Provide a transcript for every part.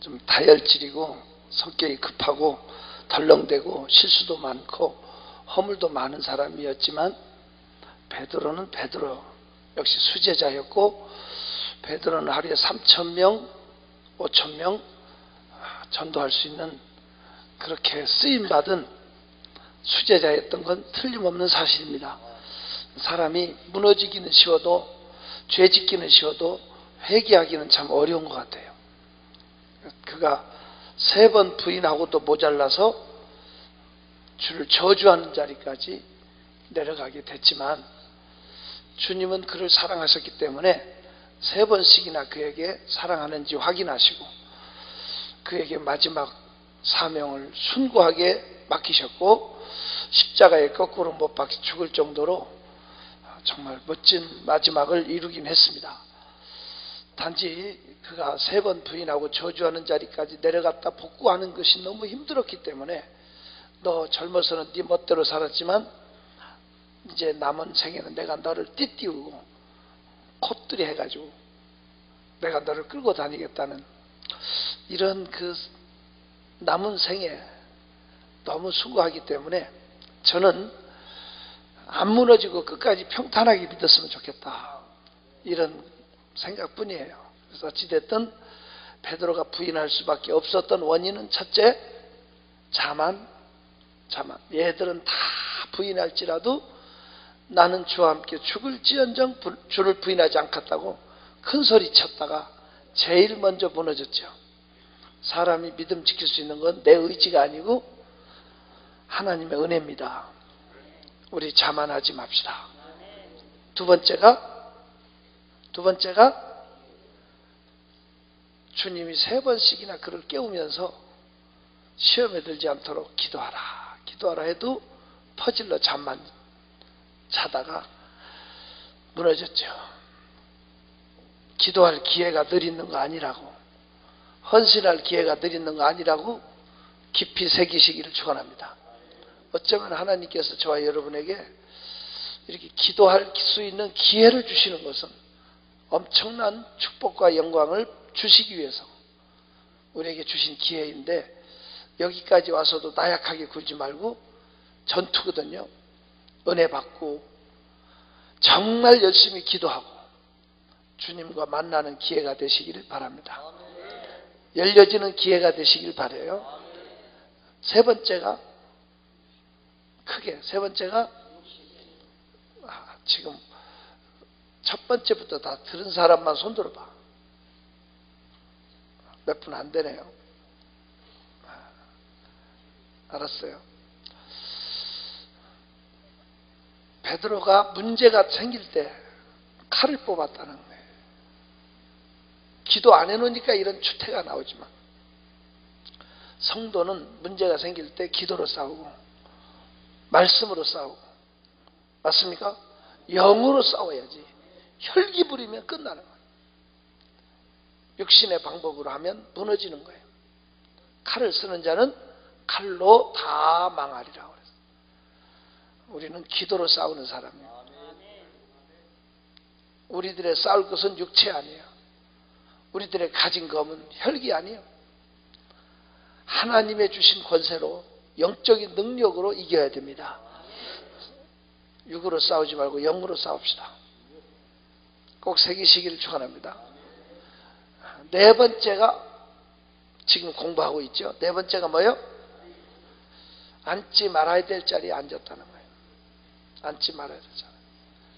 좀 다혈질이고 성격이 급하고 덜렁대고 실수도 많고 허물도 많은 사람이었지만 베드로는 베드로 역시 수제자였고, 베드로는 하루에 3,000명, 5,000명 전도할 수 있는 그렇게 쓰임받은 수제자였던 건 틀림없는 사실입니다. 사람이 무너지기는 쉬워도 죄 짓기는 쉬워도 회개하기는 참 어려운 것 같아요. 그가 3번 부인하고도 모자라서 주를 저주하는 자리까지 내려가게 됐지만, 주님은 그를 사랑하셨기 때문에 3번씩이나 그에게 사랑하는지 확인하시고 그에게 마지막 사명을 순고하게 맡기셨고, 십자가에 거꾸로 못 박혀 죽을 정도로 정말 멋진 마지막을 이루긴 했습니다. 단지 그가 3번 부인하고 저주하는 자리까지 내려갔다 복구하는 것이 너무 힘들었기 때문에, 너 젊어서는 네 멋대로 살았지만 이제 남은 생에는 내가 너를 띠띠우고 콧들이 해가지고 내가 너를 끌고 다니겠다는 이런 그 남은 생에 너무 수고하기 때문에 저는 안 무너지고 끝까지 평탄하게 믿었으면 좋겠다, 이런 생각뿐이에요. 그래서 어찌됐든 베드로가 부인할 수밖에 없었던 원인은 첫째, 자만. 얘들은 다 부인할지라도 나는 주와 함께 죽을지언정 주를 부인하지 않겠다고 큰 소리 쳤다가 제일 먼저 무너졌죠. 사람이 믿음 지킬 수 있는 건 내 의지가 아니고 하나님의 은혜입니다. 우리 자만하지 맙시다. 두 번째가 주님이 3번씩이나 그를 깨우면서 시험에 들지 않도록 기도하라 해도 퍼질러 잠만 자다가 무너졌죠. 기도할 기회가 늘 있는 거 아니라고, 헌신할 기회가 늘 있는 거 아니라고 깊이 새기시기를 축원합니다. 어쩌면 하나님께서 저와 여러분에게 이렇게 기도할 수 있는 기회를 주시는 것은 엄청난 축복과 영광을 주시기 위해서 우리에게 주신 기회인데, 여기까지 와서도 나약하게 굴지 말고 전투거든요. 은혜 받고 정말 열심히 기도하고 주님과 만나는 기회가 되시기를 바랍니다. 열려지는 기회가 되시길 바라요. 세 번째가 지금 첫 번째부터 다 들은 사람만 손 들어봐. 몇 분 안 되네요. 알았어요. 베드로가 문제가 생길 때 칼을 뽑았다는 거예요. 기도 안 해놓으니까 이런 추태가 나오지만, 성도는 문제가 생길 때 기도로 싸우고 말씀으로 싸우고, 맞습니까? 영으로 싸워야지. 혈기 부리면 끝나는 거예요. 육신의 방법으로 하면 무너지는 거예요. 칼을 쓰는 자는 칼로 다 망하리라고 그랬어요. 우리는 기도로 싸우는 사람이에요. 우리들의 싸울 것은 육체 아니에요. 우리들의 가진 검은 혈기 아니에요. 하나님의 주신 권세로, 영적인 능력으로 이겨야 됩니다. 육으로 싸우지 말고 영으로 싸웁시다. 꼭 새기시기를 축원합니다. 네 번째가 지금 공부하고 있죠. 네 번째가 뭐예요? 앉지 말아야 될 자리에 앉았다는 거예요. 앉지 말아야 될 자리.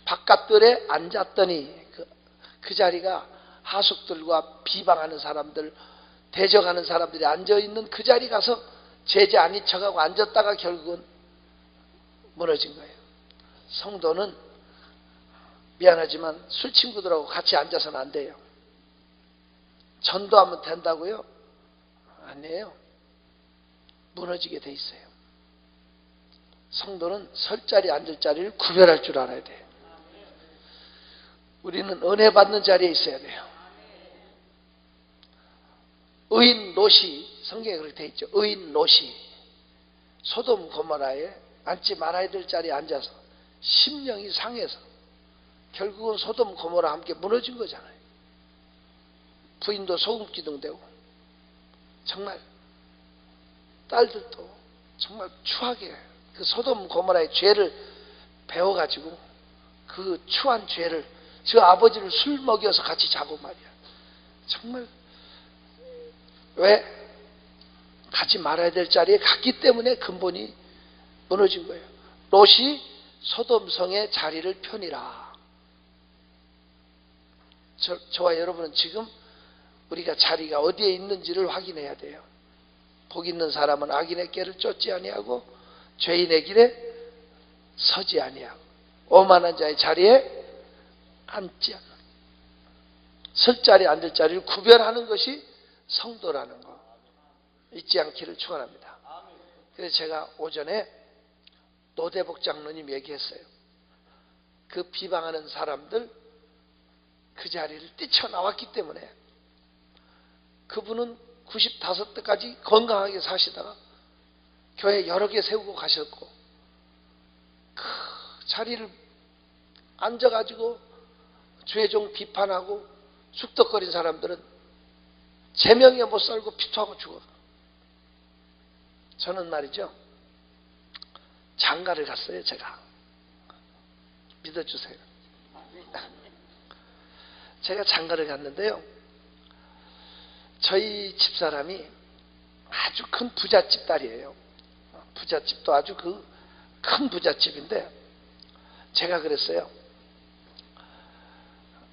바깥들에 앉았더니 그 자리가 하숙들과 비방하는 사람들, 대적하는 사람들이 앉아있는 그 자리 가서 제재 아닌 척하고 앉았다가 결국은 무너진 거예요. 성도는 미안하지만 술 친구들하고 같이 앉아서는 안 돼요. 전도하면 된다고요? 아니에요. 무너지게 돼 있어요. 성도는 설 자리 앉을 자리를 구별할 줄 알아야 돼요. 우리는 은혜 받는 자리에 있어야 돼요. 의인 롯이, 성경에 그렇게 돼 있죠. 의인 롯이 소돔 고모라에 앉지 말아야 될 자리에 앉아서 심령이 상해서 결국은 소돔 고모라 함께 무너진 거잖아요. 부인도 소금 기둥 되고 정말 딸들도 정말 추하게 그 소돔 고모라의 죄를 배워가지고 그 추한 죄를 저 아버지를 술 먹여서 같이 자고 말이야. 정말 왜 가지 말아야 될 자리에 갔기 때문에 근본이 무너진 거예요. 롯이 소돔성의 자리를 편이라. 저와 여러분은 지금 우리가 자리가 어디에 있는지를 확인해야 돼요. 복 있는 사람은 악인의 길을 쫓지 아니하고 죄인의 길에 서지 아니하고 오만한 자의 자리에 앉지 않는, 설 자리 앉을 자리를 구별하는 것이 성도라는 거 잊지 않기를 축원합니다. 그래서 제가 오전에 노대복 장로님 얘기했어요. 그 비방하는 사람들 그 자리를 뛰쳐나왔기 때문에 그분은 95대까지 건강하게 사시다가 교회 여러 개 세우고 가셨고 그 자리를 앉아가지고 죄종 비판하고 쑥덕거린 사람들은 제명에 못 살고 피투하고 죽어. 저는 말이죠, 장가를 갔어요. 제가 믿어주세요. 제가 장가를 갔는데요, 저희 집사람이 아주 큰 부잣집 딸이에요. 부잣집도 아주 그 큰 부잣집인데 제가 그랬어요.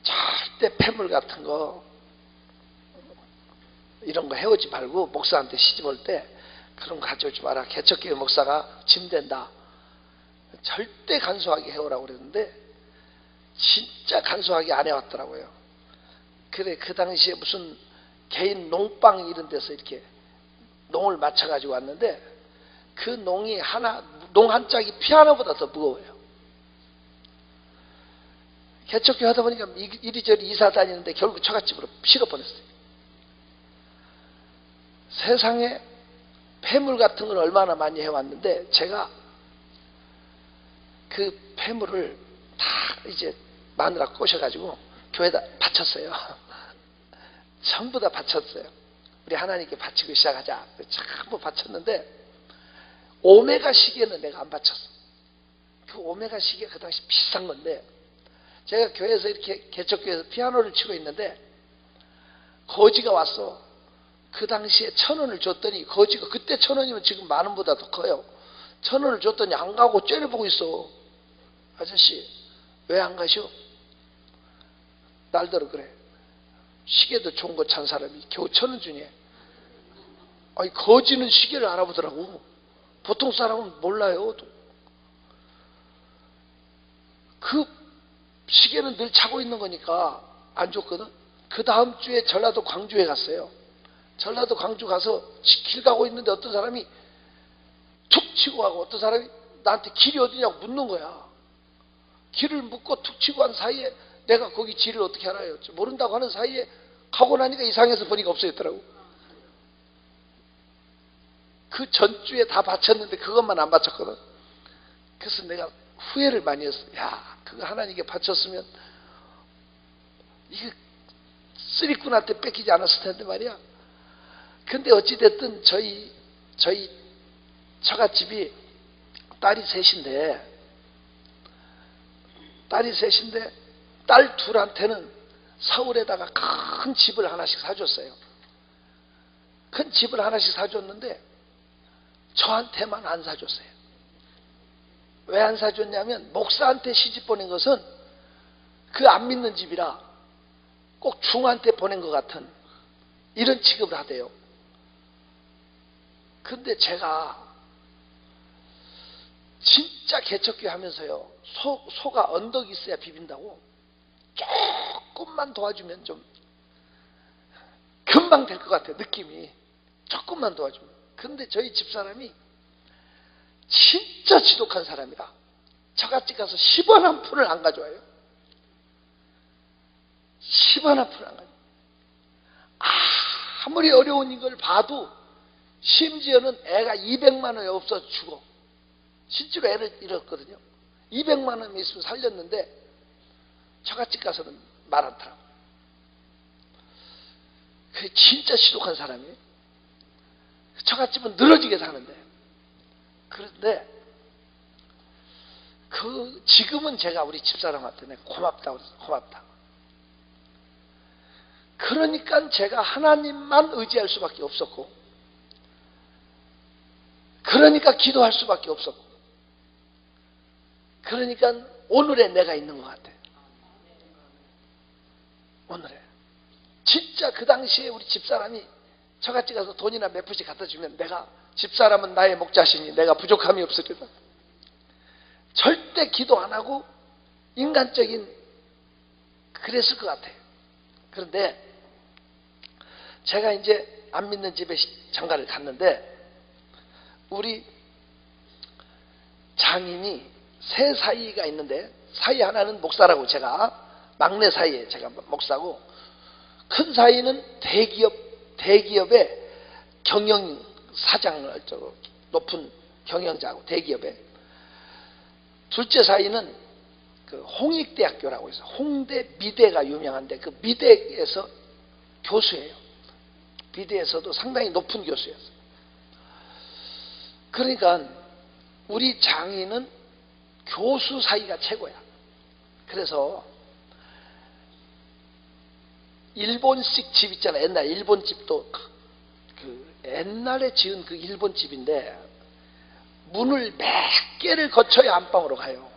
절대 폐물 같은 거 이런 거 해오지 말고 목사한테 시집 올 때 그런 거 가져오지 마라. 개척교회 목사가 짐 된다. 절대 간소하게 해오라고 그랬는데 진짜 간소하게 안 해왔더라고요. 그래 그 당시에 무슨 개인 농방 이런 데서 이렇게 농을 맞춰가지고 왔는데 그 농이 농 한 짝이 피아노보다 더 무거워요. 개척교회 하다 보니까 이리저리 이사 다니는데 결국 처갓집으로 실어보냈어요. 세상에 폐물 같은 걸 얼마나 많이 해왔는데 제가 그 폐물을 다 이제 마누라 꼬셔가지고 교회에다 바쳤어요. 전부 다 바쳤어요. 우리 하나님께 바치고 시작하자. 전부 바쳤는데 오메가 시계는 내가 안 바쳤어. 그 오메가 시계 그 당시 비싼 건데 제가 교회에서 이렇게 개척교회에서 피아노를 치고 있는데 거지가 왔어. 그 당시에 1,000원을 줬더니 거지가 그때 1,000원이면 지금 10,000원보다 더 커요. 1,000원을 줬더니 안 가고 째려보고 있어. 아저씨 왜 안 가시오? 날더러 그래. 시계도 좋은 거 찬 사람이 겨우 1,000원 주니. 아니 거지는 시계를 알아보더라고. 보통 사람은 몰라요. 그 시계는 늘 차고 있는 거니까 안 줬거든. 그 다음 주에 전라도 광주에 갔어요. 전라도 광주 가서 길 가고 있는데 어떤 사람이 툭 치고 가고 어떤 사람이 나한테 길이 어디냐고 묻는 거야. 길을 묻고 툭 치고 한 사이에 내가 거기 길을 어떻게 알아요? 모른다고 하는 사이에 가고 나니까 이상해서 보니까 없어졌더라고. 그 전주에 다 바쳤는데 그것만 안 바쳤거든. 그래서 내가 후회를 많이 했어. 야, 그거 하나님께 바쳤으면 이게 쓰리꾼한테 뺏기지 않았을 텐데 말이야. 근데 어찌됐든 저희 처갓집이 딸이 셋인데 딸 둘한테는 서울에다가 큰 집을 하나씩 사줬어요. 큰 집을 하나씩 사줬는데 저한테만 안 사줬어요. 왜 안 사줬냐면 목사한테 시집 보낸 것은 그 안 믿는 집이라 꼭 중한테 보낸 것 같은 이런 취급을 하대요. 근데 제가 진짜 개척교회 하면서요, 소가 언덕이 있어야 비빈다고 조금만 도와주면 좀 금방 될 것 같아요. 느낌이 조금만 도와주면. 근데 저희 집사람이 진짜 지독한 사람이라 처갓집 가서 10원 한 푼을 안 가져와요. 10원 한 푼을 안 가져와요. 아무리 어려운 이걸 봐도 심지어는 애가 200만 원이 없어서 죽어. 실제로 애를 잃었거든요. 200만 원이 있으면 살렸는데 처갓집 가서는 말 않더라고요. 그게 진짜 지독한 사람이에요. 처갓집은 늘어지게 사는데. 그런데 지금은 제가 우리 집사람한테 내가 고맙다고 그랬어요. 고맙다. 그러니까 제가 하나님만 의지할 수밖에 없었고, 그러니까 기도할 수밖에 없었고, 그러니까 오늘의 내가 있는 것 같아요. 오늘의. 진짜 그 당시에 우리 집사람이 처갓집 가서 돈이나 몇 푼씩 갖다 주면 내가, 집사람은 나의 목자시니 내가 부족함이 없으리라. 절대 기도 안 하고 인간적인 그랬을 것 같아요. 그런데 제가 이제 안 믿는 집에 장가를 갔는데 우리 장인이 세 사이가 있는데 사이 하나는 목사라고, 제가 막내 사이에 제가 목사고, 큰 사이는 대기업의 경영사장을, 높은 경영자고 대기업에, 둘째 사이는 그 홍익대학교라고 해서 홍대 미대가 유명한데 그 미대에서 교수예요. 미대에서도 상당히 높은 교수였어요. 그러니까 우리 장인은 교수 사이가 최고야. 그래서 일본식 집 있잖아요. 옛날 일본 집도 그 옛날에 지은 그 일본 집인데 문을 몇 개를 거쳐야 안방으로 가요.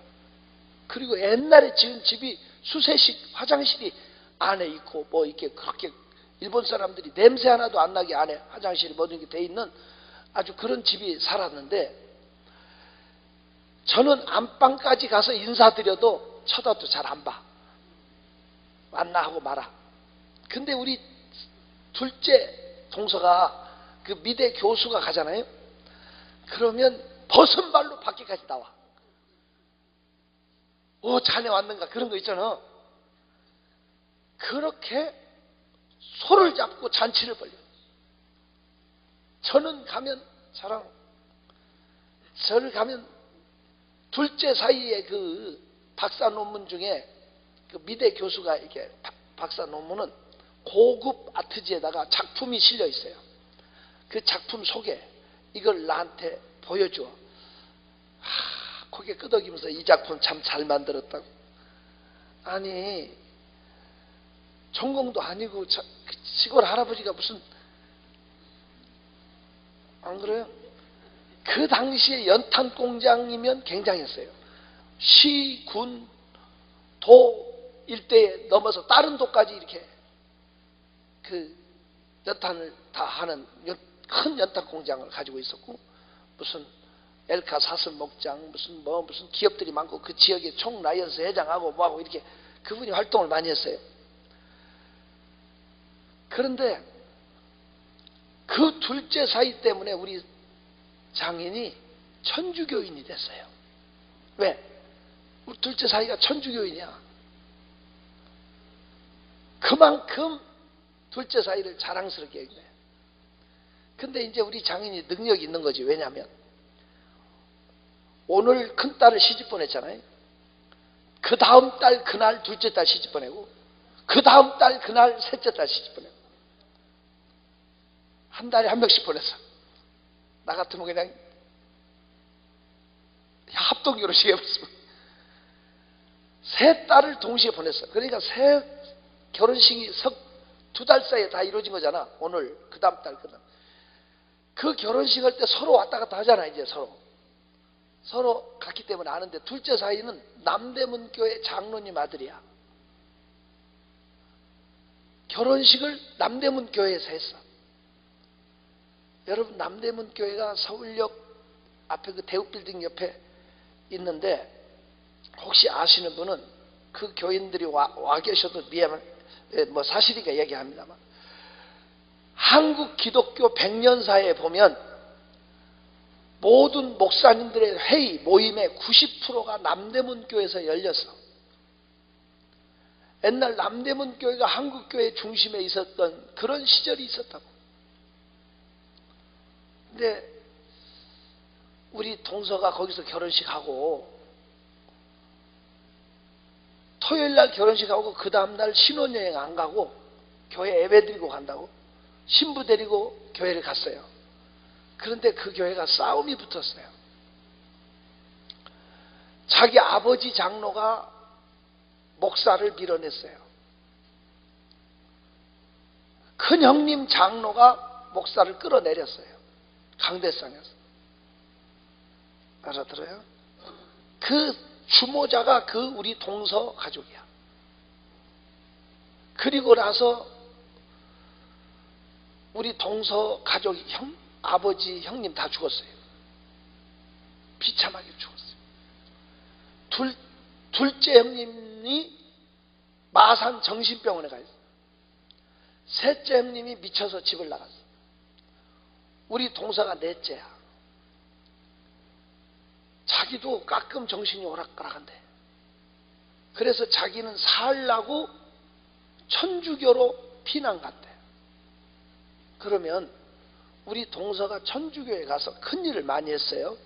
그리고 옛날에 지은 집이 수세식 화장실이 안에 있고 뭐 이렇게 그렇게 일본 사람들이 냄새 하나도 안 나게 안에 화장실이 모든 게 돼 있는 아주 그런 집이 살았는데, 저는 안방까지 가서 인사드려도 쳐다도 잘 안 봐. 왔나 하고 말아. 근데 우리 둘째 동서가 그 미대 교수가 가잖아요. 그러면 벗은 발로 밖에까지 나와. 오, 자네 왔는가, 그런 거 있잖아. 그렇게 소를 잡고 잔치를 벌려. 저는 가면 저를 가면 둘째 사이에 그 박사 논문 중에 그 미대 교수가 이렇게 박사 논문은 고급 아트지에다가 작품이 실려 있어요. 그 작품 속에 이걸 나한테 보여줘. 고개 끄덕이면서 이 작품 참 잘 만들었다고. 아니, 전공도 아니고 시골 할아버지가 무슨, 안 그래요? 그 당시에 연탄 공장이면 굉장했어요. 시, 군, 도 일대에 넘어서 다른 도까지 이렇게 그 연탄을 다 하는 큰 연탄 공장을 가지고 있었고, 무슨 엘카 사슬 목장, 무슨 기업들이 많고, 그 지역의 총 라이언스 회장하고 뭐하고 이렇게 그분이 활동을 많이 했어요. 그런데 그 둘째 사이 때문에 우리 장인이 천주교인이 됐어요. 왜? 우리 둘째 사이가 천주교인이야. 그만큼 둘째 사이를 자랑스럽게 여기네. 근데 이제 우리 장인이 능력이 있는 거지. 왜냐하면 오늘 큰딸을 시집 보냈잖아요. 그 다음 달 그날 둘째 딸 시집 보내고, 그 다음 달 그날 셋째 딸 시집 보내고, 한 달에 한 명씩 보냈어. 나 같으면 그냥 합동 결혼식 해봤으면 세 딸을 동시에 보냈어. 그러니까 세 결혼식이 두 달 사이에 다 이루어진 거잖아. 오늘 그 다음 달 그다음. 그 결혼식 할 때 서로 왔다 갔다 하잖아. 이제 서로 갔기 때문에 아는데, 둘째 사이는 남대문교회 장로님 아들이야. 결혼식을 남대문교회에서 했어. 여러분, 남대문교회가 서울역 앞에 그 대우빌딩 옆에 있는데, 혹시 아시는 분은 그 교인들이 와 계셔도 뭐 사실이니까 얘기합니다만, 한국 기독교 100년사에 보면 모든 목사님들의 회의 모임의 90%가 남대문교회에서 열렸어. 옛날 남대문교회가 한국교회 중심에 있었던 그런 시절이 있었다고. 근데 우리 동서가 거기서 결혼식하고, 토요일날 결혼식하고 그 다음날 신혼여행 안 가고 교회 예배 드리고 간다고 신부 데리고 교회를 갔어요. 그런데 그 교회가 싸움이 붙었어요. 자기 아버지 장로가 목사를 밀어냈어요. 큰 형님 장로가 목사를 끌어내렸어요. 강대상에서. 알아들어요? 그 주모자가 그 우리 동서 가족이야. 그리고 나서 우리 동서 가족 아버지 형님 다 죽었어요. 비참하게 죽었어요. 둘째 형님이 마산 정신병원에 가 있어요. 셋째 형님이 미쳐서 집을 나갔어요. 우리 동서가 넷째야. 자기도 가끔 정신이 오락가락한데, 그래서 자기는 살라고 천주교로 피난 갔대. 그러면 우리 동서가 천주교에 가서 큰일을 많이 했어요.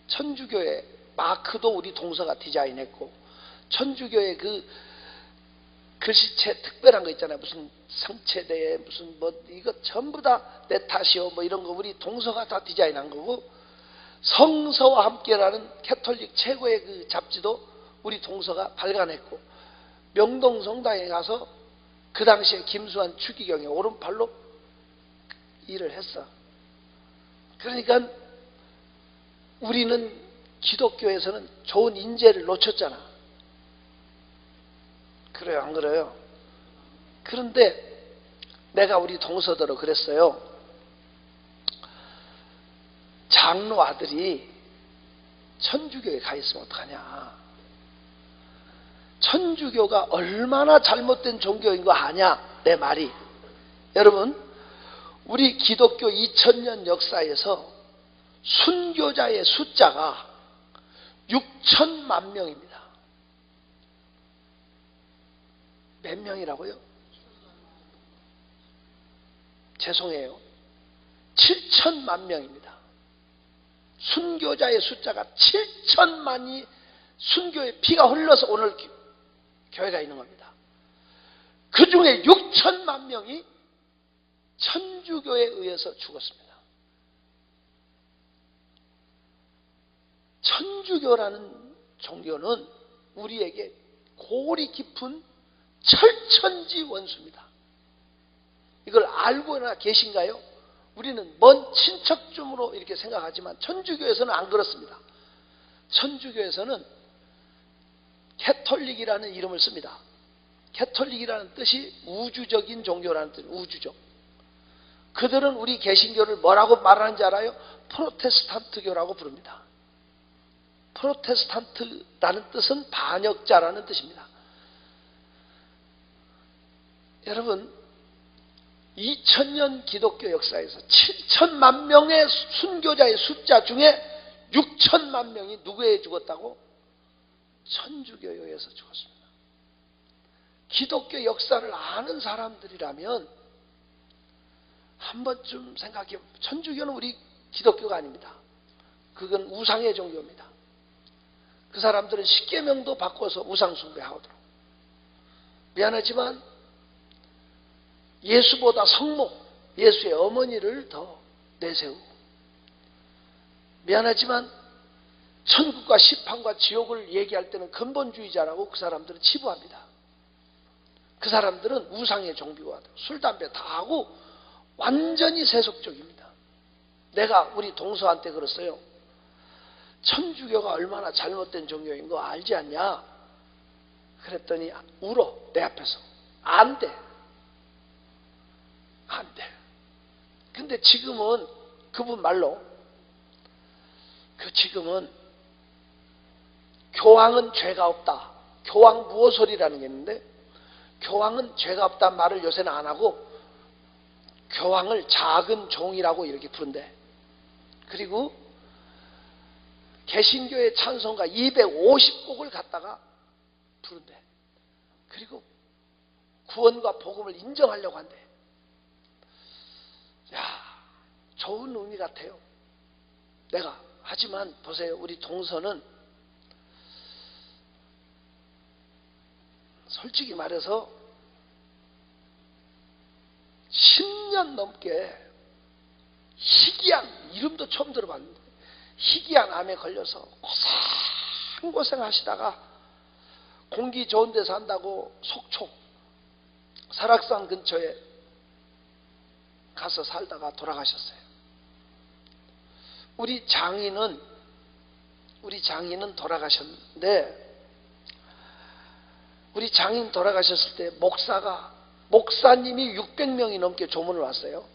천주교의 마크도 우리 동서가 디자인했고, 천주교의 그 글씨체 특별한 거 있잖아요. 무슨 상체대에 무슨 뭐 이거 전부 다 내 탓이요 뭐 이런 거 우리 동서가 다 디자인한 거고, 성서와 함께라는 캐톨릭 최고의 그 잡지도 우리 동서가 발간했고, 명동성당에 가서 그 당시에 김수환 추기경의 오른팔로 일을 했어. 그러니까 우리는 기독교에서는 좋은 인재를 놓쳤잖아. 그래요, 안 그래요? 그런데 내가 우리 동서더러 그랬어요. 장로 아들이 천주교에 가 있으면 어떡하냐. 천주교가 얼마나 잘못된 종교인 거 아냐, 내 말이. 여러분, 우리 기독교 2000년 역사에서 순교자의 숫자가 6천만 명입니다. 몇 명이라고요? 죄송해요. 7천만 명입니다. 순교자의 숫자가 7천만이 순교의 피가 흘러서 오늘 교회가 있는 겁니다. 그 중에 6천만 명이 천주교에 의해서 죽었습니다. 천주교라는 종교는 우리에게 골이 깊은 철천지 원수입니다. 이걸 알고나 계신가요? 우리는 먼 친척쯤으로 이렇게 생각하지만 천주교에서는 안 그렇습니다. 천주교에서는 캐톨릭이라는 이름을 씁니다. 캐톨릭이라는 뜻이 우주적인 종교라는 뜻, 우주적. 그들은 우리 개신교를 뭐라고 말하는지 알아요? 프로테스탄트교라고 부릅니다. 프로테스탄트라는 뜻은 반역자라는 뜻입니다. 여러분, 2000년 기독교 역사에서 7천만 명의 순교자의 숫자 중에 6천만 명이 누구에 죽었다고? 천주교에 의해서 죽었습니다. 기독교 역사를 아는 사람들이라면 한 번쯤 생각해. 천주교는 우리 기독교가 아닙니다. 그건 우상의 종교입니다. 그 사람들은 십계명도 바꿔서 우상 숭배하도록. 미안하지만 예수보다 성모, 예수의 어머니를 더 내세우고, 미안하지만 천국과 시판과 지옥을 얘기할 때는 근본주의자라고 그 사람들은 치부합니다. 그 사람들은 우상의 종교가 술, 담배 다 하고 완전히 세속적입니다. 내가 우리 동서한테 그랬어요. 천주교가 얼마나 잘못된 종교인 거 알지 않냐? 그랬더니 울어, 내 앞에서. 안 돼. 안 돼. 근데 지금은 그분 말로 지금은 교황은 죄가 없다. 교황 무호설이라는 게 있는데, 교황은 죄가 없다는 말을 요새는 안 하고 교황을 작은 종이라고 이렇게 부른대. 그리고 개신교의 찬송가 250곡을 갖다가 부른대. 그리고 구원과 복음을 인정하려고 한대. 야, 좋은 의미 같아요. 내가. 하지만 보세요. 우리 동서는 솔직히 말해서 10년 넘게 희귀한 이름도 처음 들어봤는데 희귀한 암에 걸려서 고생 하시다가 공기 좋은 데 산다고 속초 설악산 근처에 가서 살다가 돌아가셨어요. 우리 장인은 돌아가셨는데, 우리 장인 돌아가셨을 때 목사님이 600명이 넘게 조문을 왔어요.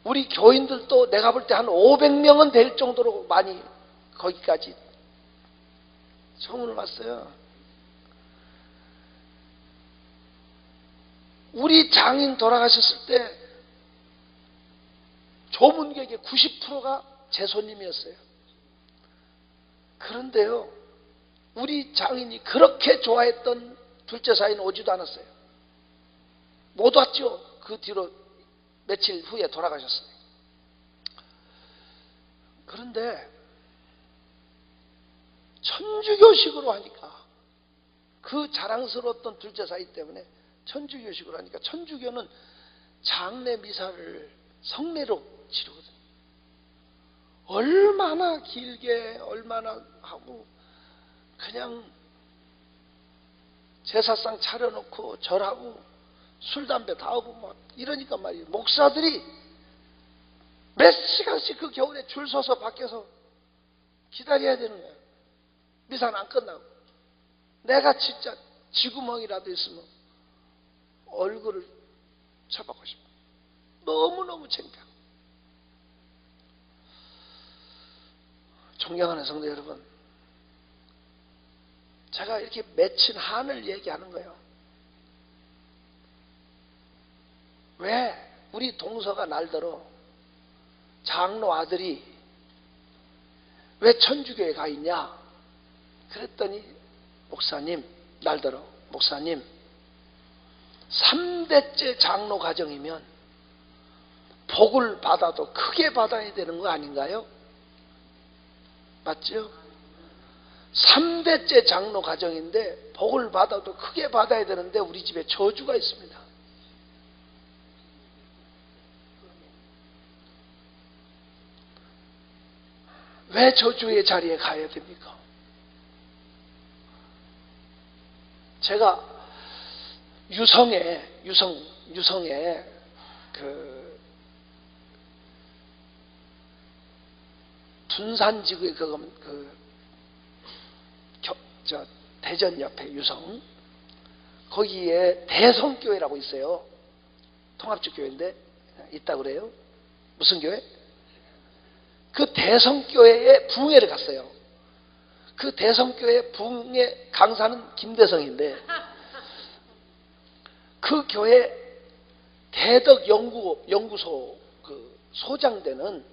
우리 교인들도 내가 볼 때 한 500명은 될 정도로 많이 거기까지 조문을 왔어요. 우리 장인 돌아가셨을 때 조문객의 90%가 제 손님이었어요. 그런데요, 우리 장인이 그렇게 좋아했던 둘째 사이는 오지도 않았어요. 못 왔죠. 그 뒤로 며칠 후에 돌아가셨어요. 그런데 천주교식으로 하니까, 그 자랑스러웠던 둘째 사이 때문에 천주교식으로 하니까, 천주교는 장례 미사를 성례로 치르거든요. 얼마나 길게 얼마나 하고 그냥 제사상 차려놓고 절하고 술 담배 다 하고 막 이러니까 말이에요. 목사들이 몇 시간씩 그 겨울에 줄 서서 밖에서 기다려야 되는 거예요. 미사는 안 끝나고. 내가 진짜 쥐구멍이라도 있으면 얼굴을 쳐박고 싶어. 너무너무 창피하고. 존경하는 성도 여러분, 제가 이렇게 맺힌 한을 얘기하는 거예요. 왜 우리 동서가 날더러 장로 아들이 왜 천주교에 가 있냐? 그랬더니 날더러 목사님 3대째 장로 가정이면 복을 받아도 크게 받아야 되는 거 아닌가요? 맞죠? 3대째 장로 가정인데 복을 받아도 크게 받아야 되는데 우리 집에 저주가 있습니다. 왜 저주의 자리에 가야 됩니까? 제가 유성에 그 둔산지구의 대전 옆에 유성, 거기에 대성교회라고 있어요. 통합적 교회인데 있다 그래요. 무슨 교회? 그 대성교회에 부흥회를 갔어요. 그 대성교회 부흥회 강사는 김대성인데, 그 교회 대덕연구소 그 소장되는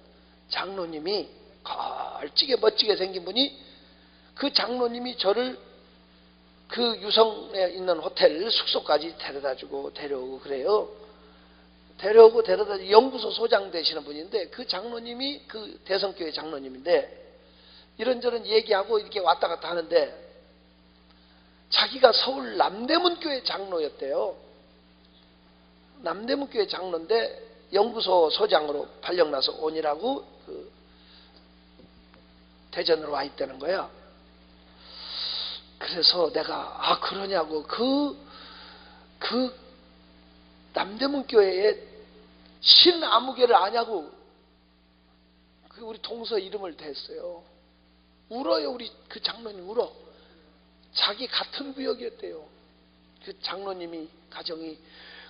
장로님이, 걸찍게 멋지게 생긴 분이, 그 장로님이 저를 그 유성에 있는 호텔 숙소까지 데려다주고 데려오고 그래요. 데려오고 데려다 연구소 소장 되시는 분인데, 그 장로님이 그 대성교회 장로님인데, 이런저런 얘기하고 이렇게 왔다 갔다 하는데, 자기가 서울 남대문교회 장로였대요. 남대문교회 장로인데 연구소 소장으로 발령나서 오니라고 그 대전으로 와 있다는 거야. 그래서 내가 그러냐고, 그 남대문교회에 신아무개를 아냐고 그 우리 동서 이름을 댔어요. 울어요. 우리 그 장로님 울어. 자기 같은 구역이었대요. 그 장로님이 가정이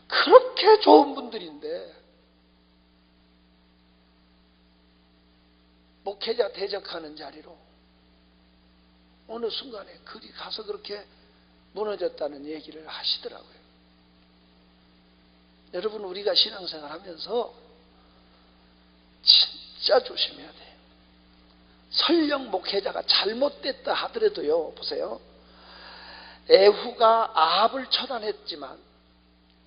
그렇게 좋은 분들인데 목회자 대적하는 자리로 어느 순간에 그리 가서 그렇게 무너졌다는 얘기를 하시더라고요. 여러분, 우리가 신앙생활 하면서 진짜 조심해야 돼요. 설령 목회자가 잘못됐다 하더라도요, 보세요. 에후가 아합을 처단했지만,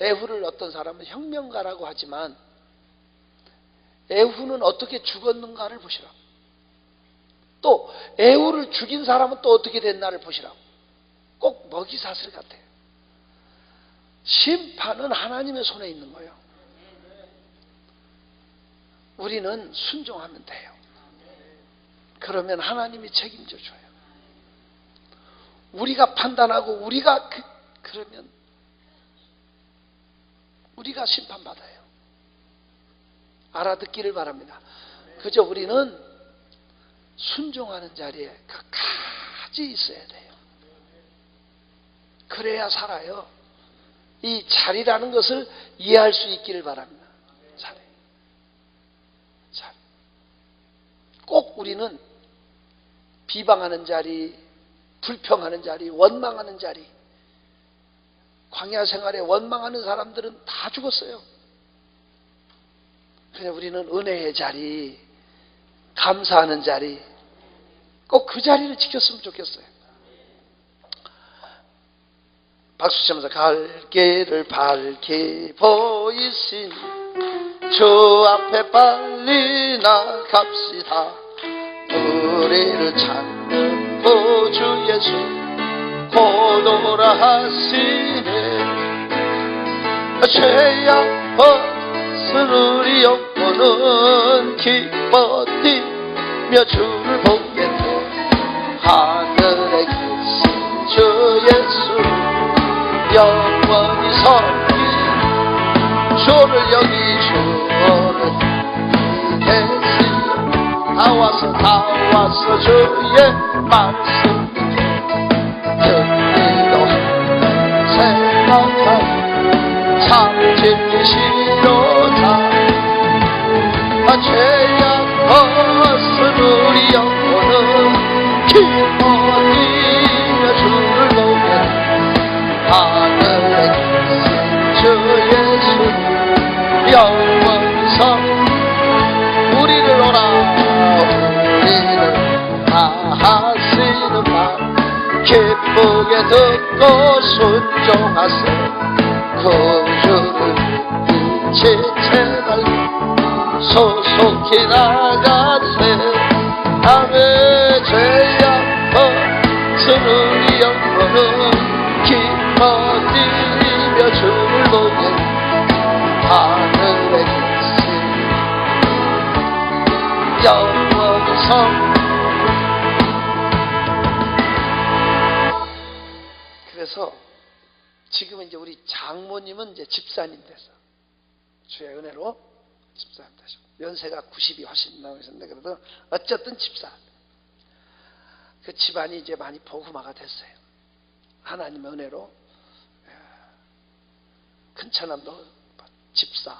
에후를 어떤 사람은 혁명가라고 하지만, 에후는 어떻게 죽었는가를 보시라고. 또 에후를 죽인 사람은 또 어떻게 됐나를 보시라고. 꼭 먹이사슬 같아요. 심판은 하나님의 손에 있는 거예요. 우리는 순종하면 돼요. 그러면 하나님이 책임져 줘요. 우리가 판단하고 우리가 그러면 우리가 심판받아요. 알아듣기를 바랍니다. 그저 우리는 순종하는 자리에 끝까지 있어야 돼요. 그래야 살아요. 이 자리라는 것을 이해할 수 있기를 바랍니다. 자리. 꼭 우리는 비방하는 자리, 불평하는 자리, 원망하는 자리, 광야 생활에 원망하는 사람들은 다 죽었어요. 그냥 우리는 은혜의 자리, 감사하는 자리, 꼭 그 자리를 지켰으면 좋겠어요. 박수 치면서 갈 길을 밝히 보이신 주 앞에 빨리 나갑시다. 우리를 찾는 구주 예수 곧 오라 하시네. 죄악 벗은 우리 영혼은 기뻐 뛰며 주를 보겠네. 하늘에 계신 주 예수 영원히 섬긴 주를 여기 주를 계시오. 다 와서 주의 말씀 듣기도 생각하고 참 진리시로다. 죄악 벗은 우리 영혼은 기뻐 뛰며 주를 보겠네. 하늘에 계신 주 예수 영원히 섬 우리를 다 하시는 말 기쁘게 듣고 순종하세. 구주를 빛이 제발 소속히 나가세. 아멘. 죄악 벗은 우리 영혼은 기뻐 뛰며 주를 보게. 하늘에 계신 영원히 섬. 그래서 지금은 이제 우리 장모님은 이제 집사님 돼서 주의 은혜로 집사님 되셔. 연세가 90이 훨씬 나오셨는데 그래도 어쨌든 집사. 그 집안이 이제 많이 복음화가 됐어요. 하나님의 은혜로. 큰 차남도 집사,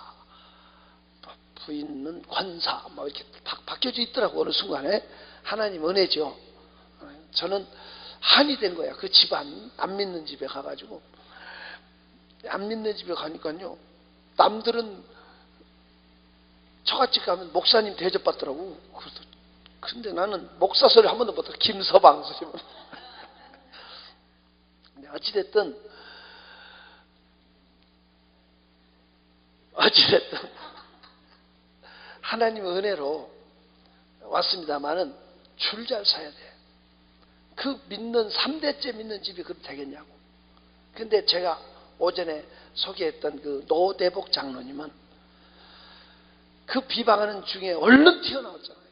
부인은 권사, 뭐 이렇게 바뀌어져 있더라고. 어느 순간에 하나님 은혜죠. 저는 한이 된 거야. 그 집안 안 믿는 집에 가가지고 안 믿는 집에 가니까요. 남들은 처갓집 가면 목사님 대접받더라고. 근데 나는 목사 소리 한 번도 못 들어. 김서방 소리만. 근데 어찌됐든 하나님의 은혜로 왔습니다마는 줄 잘 서야 돼. 그 믿는 3대째 믿는 집이 그럼 되겠냐고. 근데 제가 오전에 소개했던 그 노대복 장로님은 그 비방하는 중에 얼른 튀어나왔잖아요.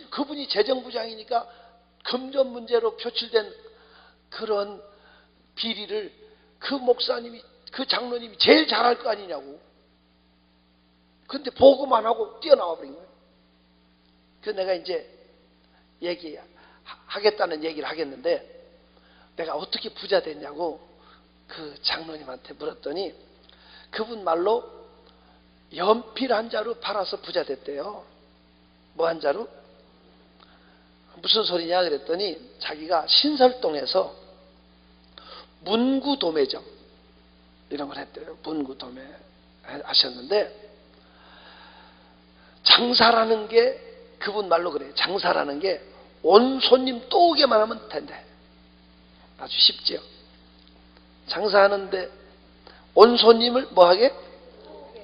그분이 재정부장이니까 금전 문제로 표출된 그런 비리를 그 목사님이, 그 장로님이 제일 잘할 거 아니냐고. 근데 보고만 하고 뛰어나와 버린 거예요. 그래서 내가 이제 얘기하겠다는 얘기를 하겠는데, 내가 어떻게 부자 됐냐고 그 장로님한테 물었더니 그분 말로 연필 한 자루 팔아서 부자 됐대요. 뭐 한 자루? 무슨 소리냐 그랬더니 자기가 신설동에서 문구도매점 이런 걸 했대요. 문구도매 하셨는데, 장사라는 게 그분 말로 그래요. 장사라는 게 온 손님 또 오게만 하면 된대. 아주 쉽지요. 장사하는데 온 손님을 뭐하게?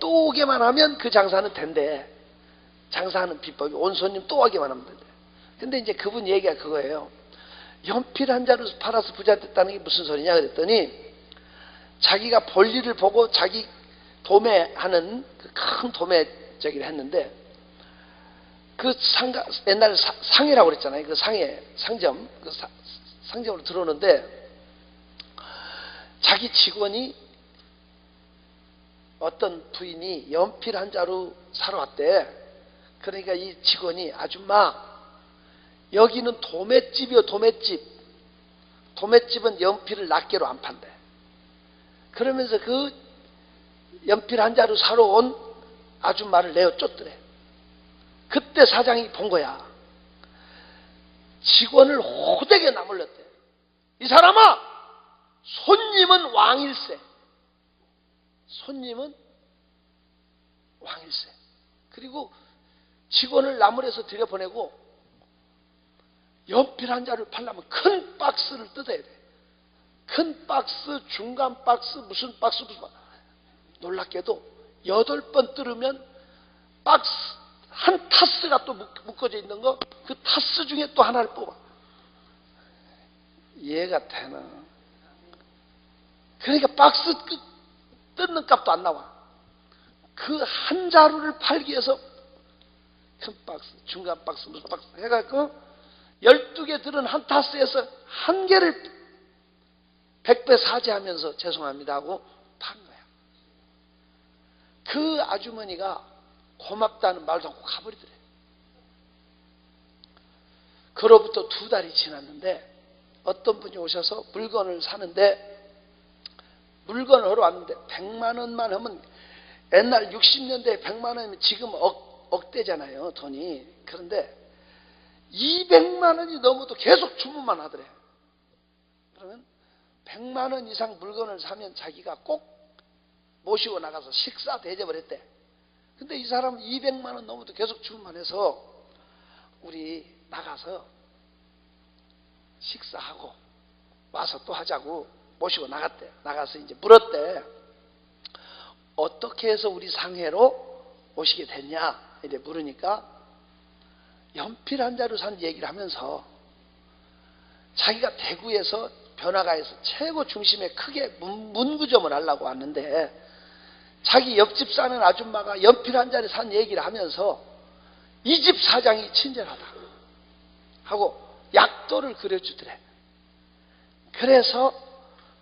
또 오게만 하면 그 장사는 된대. 장사하는 비법이 온 손님 또 오게만 하면 된대. 근데 이제 그분 얘기가 그거예요. 연필 한 자루 팔아서 부자 됐다는 게 무슨 소리냐 그랬더니, 자기가 볼일을 보고 자기 도매하는 그 큰 도매 저기를 했는데 그 옛날 상해라고 그랬잖아요. 그 상점, 그 상점으로 들어오는데 자기 직원이 어떤 부인이 연필 한 자루 사러 왔대. 그러니까 이 직원이 아줌마 여기는 도매집이요 도매집. 도매집은 연필을 낱개로 안 판대. 그러면서 그 연필 한 자루 사러 온 아줌마를 내어 쫓더래. 그때 사장이 본 거야. 직원을 호되게 나물렸대. 이 사람아, 손님은 왕일세. 손님은 왕일세. 그리고 직원을 나물에서 들여보내고 연필 한 자루를 팔려면 큰 박스를 뜯어야 돼. 큰 박스, 중간 박스, 무슨 박스. 놀랍게도 8번 뜯으면 박스 한 타스가 또 묶어져 있는 거, 그 타스 중에 또 하나를 뽑아. 이해가 되나? 그러니까 박스 뜯는 값도 안 나와. 그 한 자루를 팔기 위해서 큰 박스, 중간 박스, 무슨 박스 해가지고 12개 들은 한 타스에서 한 개를 100배 사죄하면서 죄송합니다 하고 판 거야. 그 아주머니가 고맙다는 말도 하고 가버리더래. 그로부터 2달이 지났는데 어떤 분이 오셔서 물건을 사는데 물건을 하러 왔는데 100만 원만 하면, 옛날 60년대에 100만 원이면 지금 억대잖아요 돈이. 그런데 200만 원이 넘어도 계속 주문만 하더래. 그러면 100만 원 이상 물건을 사면 자기가 꼭 모시고 나가서 식사 대접을 했대. 근데 이 사람은 200만 원 넘어도 계속 주문만 해서 우리 나가서 식사하고 와서 또 하자고 모시고 나갔대. 나가서 이제 물었대. 어떻게 해서 우리 상해로 오시게 됐냐 이래 물으니까 연필 한 자루 산 얘기를 하면서 자기가 대구에서 변화가에서 최고 중심에 크게 문구점을 하려고 왔는데 자기 옆집 사는 아줌마가 연필 한 자루 산 얘기를 하면서 이 집 사장이 친절하다 하고 약도를 그려주더래. 그래서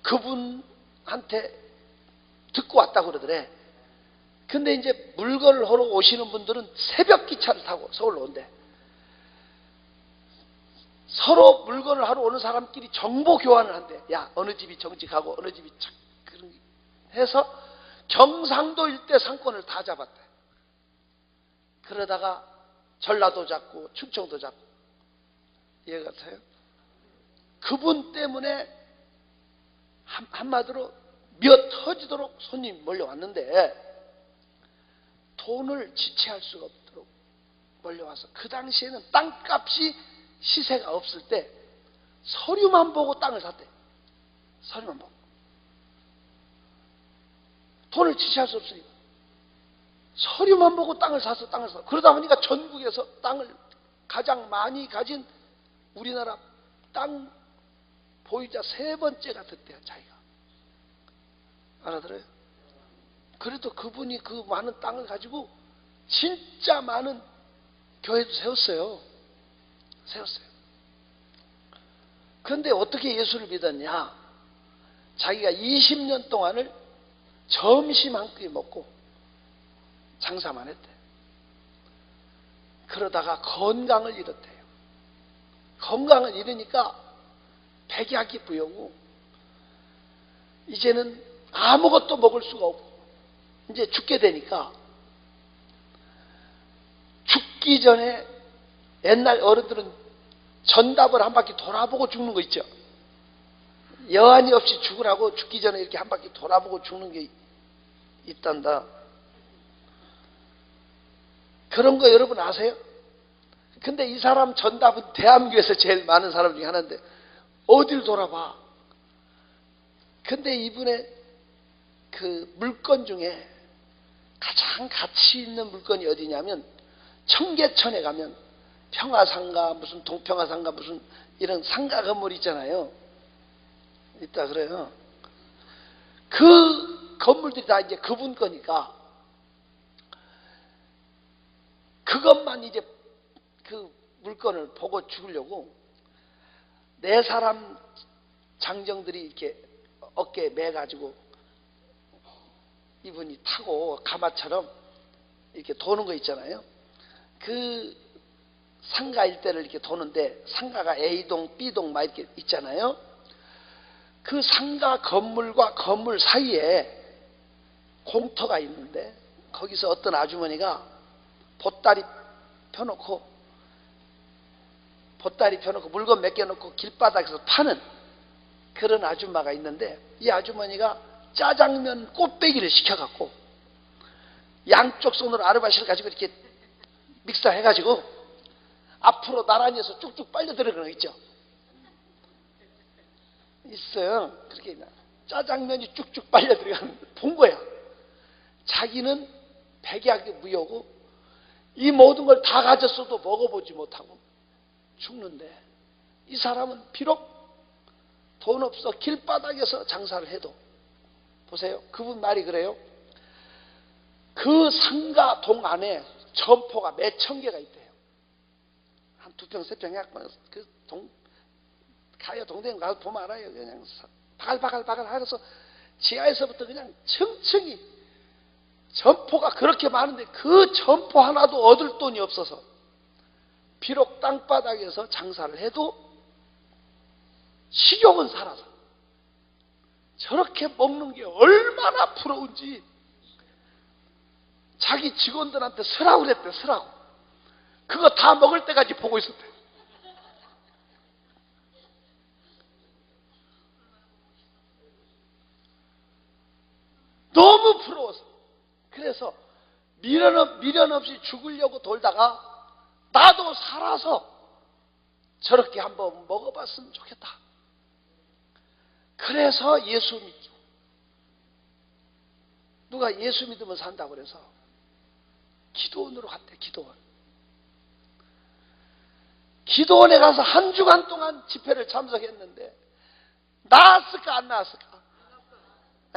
그분한테 듣고 왔다고 그러더래. 근데 이제 물건을 하러 오시는 분들은 새벽 기차를 타고 서울로 온대. 서로 물건을 하러 오는 사람끼리 정보 교환을 한대. 야, 어느 집이 정직하고 어느 집이 그런 해서 경상도 일대 상권을 다 잡았대. 그러다가 전라도 잡고 충청도 잡고. 이해 같아요? 그분 때문에 한마디로 미어 터지도록 손님이 몰려왔는데 돈을 지체할 수가 없도록 몰려와서, 그 당시에는 땅값이 시세가 없을 때 서류만 보고 땅을 샀대. 서류만 보고. 돈을 지체할 수 없으니까 서류만 보고 땅을 사서 땅을 사. 그러다 보니까 전국에서 땅을 가장 많이 가진 우리나라 땅 보유자 3번째가 됐대요, 자기가. 알아들어요? 그래도 그분이 그 많은 땅을 가지고 진짜 많은 교회도 세웠어요. 그런데 어떻게 예수를 믿었냐? 자기가 20년 동안을 점심 한 끼 먹고 장사만 했대. 그러다가 건강을 잃었대요. 건강을 잃으니까 백약이 부여고 이제는 아무것도 먹을 수가 없고 이제 죽게 되니까, 죽기 전에 옛날 어른들은 전답을 한 바퀴 돌아보고 죽는 거 있죠. 여한이 없이 죽으라고 죽기 전에 이렇게 한 바퀴 돌아보고 죽는 게 있단다. 그런 거 여러분 아세요? 근데 이 사람 전답은 대한민국에서 제일 많은 사람 중에 하나인데 어딜 돌아봐. 근데 이분의 그 물건 중에 가장 가치 있는 물건이 어디냐면, 청계천에 가면 평화상가, 무슨 동평화상가, 무슨 이런 상가 건물 있잖아요. 있다 그래요. 그 건물들이 다 이제 그분 거니까 그것만 이제 그 물건을 보고 죽으려고 네 사람 장정들이 이렇게 어깨에 매가지고 이분이 타고 가마처럼 이렇게 도는 거 있잖아요. 그 상가 일대를 이렇게 도는데 상가가 A동, B동 막 이렇게 있잖아요. 그 상가 건물과 건물 사이에 공터가 있는데 거기서 어떤 아주머니가 보따리 펴놓고 물건 맡겨놓고 길바닥에서 파는 그런 아줌마가 있는데 이 아주머니가 짜장면 꽃배기를 시켜갖고 양쪽 손으로 아르바시를 가지고 이렇게 믹서해가지고 앞으로 나란히 해서 쭉쭉 빨려 들어가는 거 있죠. 있어요. 그렇게 짜장면이 쭉쭉 빨려 들어가는 걸 본 거야. 자기는 백약의 무효고 이 모든 걸 다 가졌어도 먹어보지 못하고 죽는데 이 사람은 비록 돈 없어 길바닥에서 장사를 해도 보세요. 그분 말이 그래요. 그 상가 동 안에 점포가 몇 천 개가 있대요. 한 두 평, 세 평 해갖고 그 가요. 동대문 가서 보면 알아요. 그냥 바글바글 하면서 지하에서부터 그냥 층층이 점포가 그렇게 많은데 그 점포 하나도 얻을 돈이 없어서 비록 땅바닥에서 장사를 해도 식욕은 살아서 저렇게 먹는 게 얼마나 부러운지 자기 직원들한테 쓰라고 그랬대. 쓰라고. 그거 다 먹을 때까지 보고 있었대. 너무 부러워서. 그래서 미련 없이 죽으려고 돌다가 나도 살아서 저렇게 한번 먹어봤으면 좋겠다. 그래서 예수 믿죠. 누가 예수 믿으면 산다고 그래서 기도원으로 갔대. 기도원에 가서 한 주간 동안 집회를 참석했는데 나았을까 안 나았을까?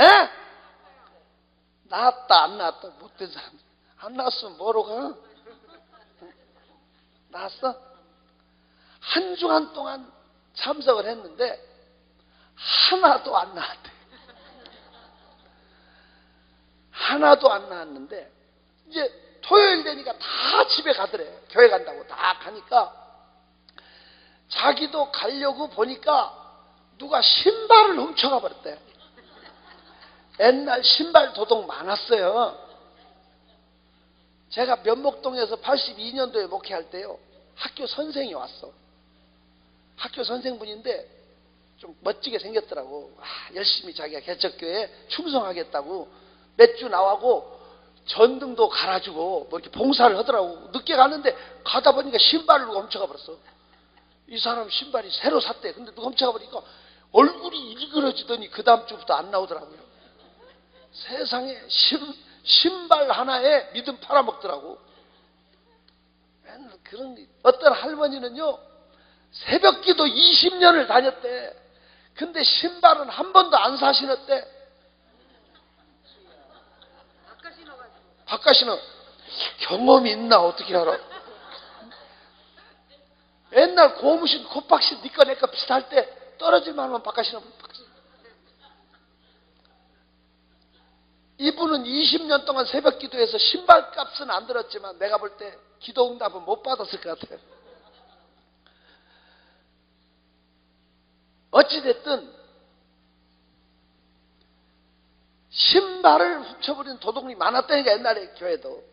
에? 나았다 안 나았다 못된 사람. 안 나았으면 뭐로 가? 나았어? 한 주간 동안 참석을 했는데 하나도 안 나왔대. 하나도 안 나왔는데 이제 토요일 되니까 다 집에 가더래. 교회 간다고 다 가니까 자기도 가려고 보니까 누가 신발을 훔쳐가 버렸대. 옛날 신발 도둑 많았어요. 제가 면목동에서 82년도에 목회할 때요. 학교 선생이 왔어. 학교 선생분인데 좀 멋지게 생겼더라고. 열심히 자기가 개척교회에 충성하겠다고 몇 주 나와고 전등도 갈아주고 뭐 이렇게 봉사를 하더라고. 늦게 갔는데 가다 보니까 신발을 누가 훔쳐가 버렸어. 이 사람 신발이 새로 샀대. 근데 누가 훔쳐가 버리니까 얼굴이 일그러지더니 그 다음 주부터 안 나오더라고요. 세상에 신발 하나에 믿음 팔아먹더라고. 맨날 그런 어떤 할머니는요 새벽기도 20년을 다녔대. 근데 신발은 한 번도 안 사신었대. 바꿔 신어. 경험이 있나 어떻게 알아? 옛날 고무신 콧박신 니꺼 내꺼 비슷할 때 떨어질 만하면 바꿔 신어. 이분은 20년 동안 새벽 기도해서 신발 값은 안 들었지만 내가 볼 때 기도 응답은 못 받았을 것 같아요. 어찌됐든 신발을 훔쳐버리는 도둑이 많았다니까. 옛날에 교회도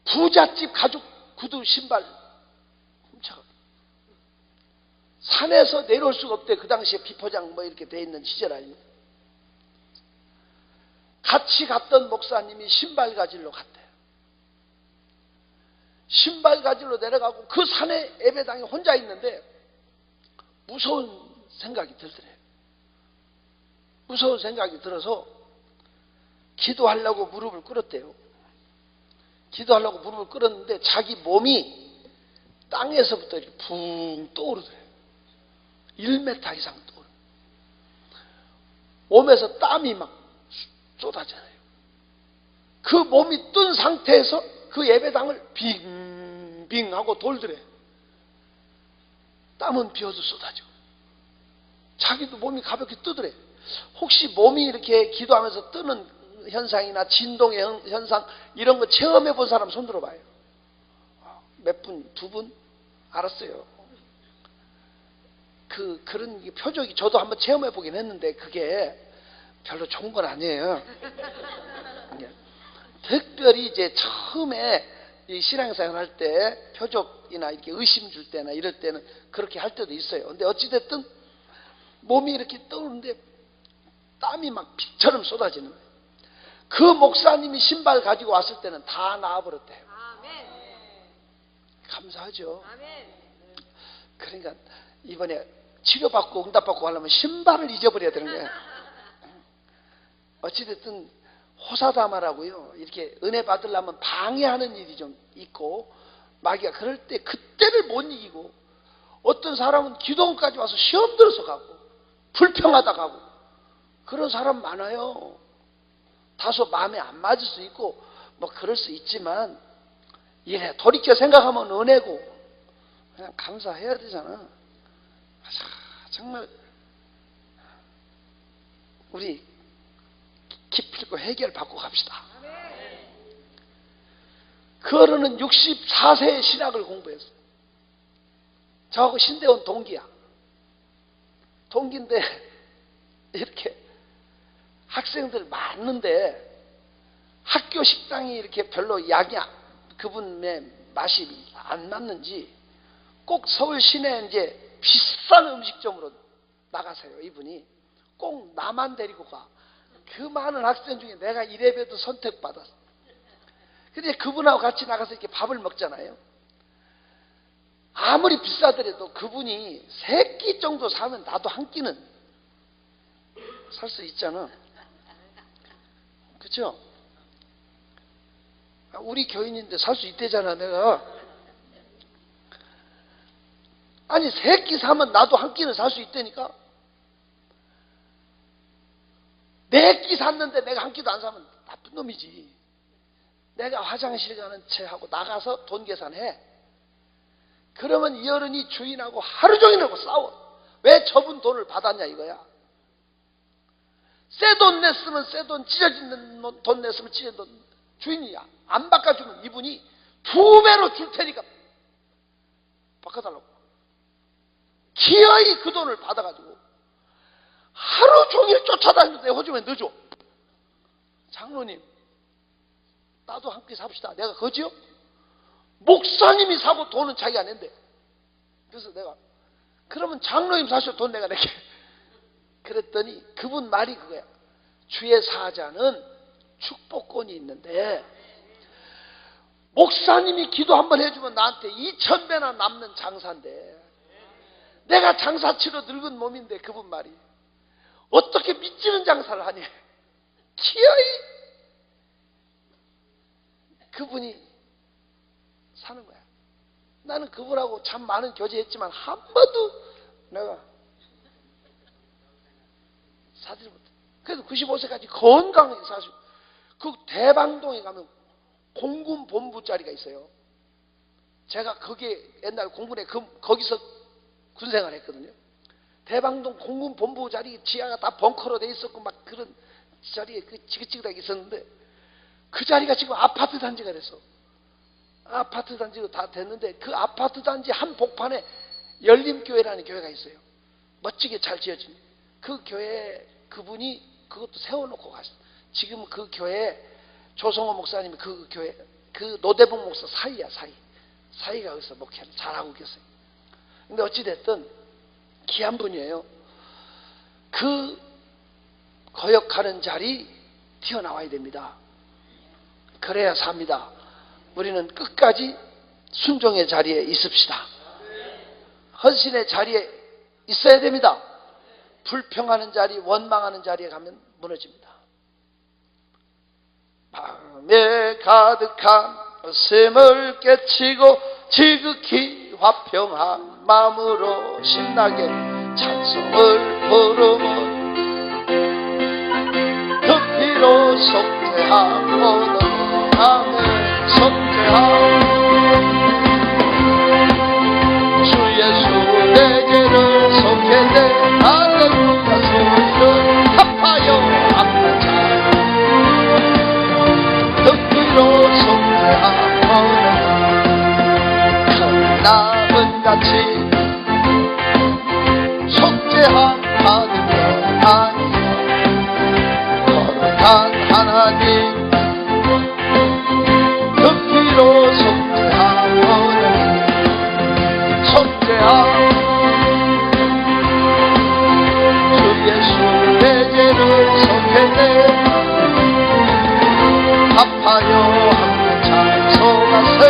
부잣집 가죽 구두 신발 훔쳐가. 산에서 내려올 수가 없대. 그 당시에 비포장 뭐 이렇게 돼 있는 시절 아닙니까? 같이 갔던 목사님이 신발 가지러 갔대요. 신발 가지러 내려가고 그 산에 예배당에 혼자 있는데 무서운 생각이 들더래요. 무서운 생각이 들어서 기도하려고 무릎을 꿇었대요. 기도하려고 무릎을 꿇었는데 자기 몸이 땅에서부터 이렇게 붕 떠오르더래요. 1m 이상 떠오르. 몸에서 땀이 막 쏟아져요. 그 몸이 뜬 상태에서 그 예배당을 빙빙 하고 돌더래. 땀은 비어도 쏟아져. 자기도 몸이 가볍게 뜨더래. 혹시 몸이 이렇게 기도하면서 뜨는 현상이나 진동의 현상 이런 거 체험해 본 사람 손 들어봐요. 몇 분? 2분? 알았어요. 그런 표적이 저도 한번 체험해 보긴 했는데 그게 별로 좋은 건 아니에요. 특별히 이제 처음에 이 신앙생활 할 때 표적이나 이렇게 의심 줄 때나 이럴 때는 그렇게 할 때도 있어요. 근데 어찌됐든 몸이 이렇게 떠오르는데 땀이 막 빛처럼 쏟아지는 거예요. 그 목사님이 신발 가지고 왔을 때는 다 나아버렸대요. 감사하죠. 그러니까 이번에 치료받고 응답받고 하려면 신발을 잊어버려야 되는 거예요. 어찌됐든 호사다마라고요. 이렇게 은혜 받으려면 방해하는 일이 좀 있고 마귀가 그럴 때 그때를 못 이기고 어떤 사람은 기도원까지 와서 시험 들어서 가고 불평하다 가고 그런 사람 많아요. 다소 마음에 안 맞을 수 있고 뭐 그럴 수 있지만 이래 돌이켜 생각하면 은혜고 그냥 감사해야 되잖아. 정말 우리 기필코 해결받고 갑시다. 그 어른은 64세의 신학을 공부했어요. 저하고 신대원 동기야. 동기인데 이렇게 학생들 많은데 학교 식당이 이렇게 별로 약이 그분의 맛이 안 맞는지 꼭 서울 시내 이제 비싼 음식점으로 나가세요. 이분이 꼭 나만 데리고 가. 그 많은 학생 중에 내가 이래봬도 선택받았어. 근데 그분하고 같이 나가서 이렇게 밥을 먹잖아요. 아무리 비싸더라도 그분이 3끼 정도 사면 나도 한 끼는 살 수 있잖아. 그렇죠? 우리 교인인데 살 수 있대잖아 내가. 아니 3끼 사면 나도 한 끼는 살 수 있다니까. 4끼 샀는데 내가 한 끼도 안 사면 나쁜 놈이지. 내가 화장실 가는 채 하고 나가서 돈 계산해. 그러면 이 어른이 주인하고 하루 종일 하고 싸워. 왜 저분 돈을 받았냐 이거야. 새 돈 냈으면 새 돈, 찢어진 돈 냈으면 찢어진 돈. 주인이 안 바꿔주면 이분이 2배로 줄 테니까 바꿔달라고. 기어이 그 돈을 받아가지고 하루 종일 쫓아다니는데 호주에 늦어. 장로님 나도 함께 삽시다. 내가 거지요? 목사님이 사고 돈은 자기가 낸대. 그래서 내가 그러면 장로님 사셔 돈 내가 낼게. 그랬더니 그분 말이 그거야. 주의 사자는 축복권이 있는데 목사님이 기도 한번 해주면 나한테 2000배나 남는 장사인데 내가 장사치러 늙은 몸인데 그분 말이 어떻게 믿지는 장사를 하니. 기어이 그분이 사는 거야. 나는 그분하고 참 많은 교제했지만 한 번도 내가 사지를 못해. 그래도 95세까지 건강하게 사시고 그 대방동에 가면 공군 본부 자리가 있어요. 제가 거기에 옛날 공군에 거기서 군생활 했거든요. 대방동 공군 본부 자리 지하가 다 벙커로 돼 있었고 막 그런 자리에 그 지긋지긋하게 있었는데 그 자리가 지금 아파트 단지가 됐어. 아파트 단지로 다 됐는데 그 아파트 단지 한 복판에 열림교회라는 교회가 있어요. 멋지게 잘 지어진 그 교회 그분이 그것도 세워놓고 가셨어. 지금 그 교회 조성호 목사님이 그 교회 그 노대봉 목사 사이가 여기서 목회를 잘하고 계세요. 근데 어찌됐든 귀한 분이에요. 그 거역하는 자리 튀어나와야 됩니다. 그래야 삽니다. 우리는 끝까지 순종의 자리에 있읍시다. 헌신의 자리에 있어야 됩니다. 불평하는 자리, 원망하는 자리에 가면 무너집니다. 마음에 가득한 샘을 깨치고 지극히 화평한 마음으로 신나게 찬송을 부르면 피로 속죄하고 아멘 속죄하고 주 예수 내 죄를 속했네 할렐루야 소리를 합하여 합하자 그 피로 속죄하고 큰 나무같이 속죄하는 것 아니요 거룩한 하나님 그 피로 속죄하고 속죄하고 주 예수 내 죄를 속했네 합하여 함께 찬송하세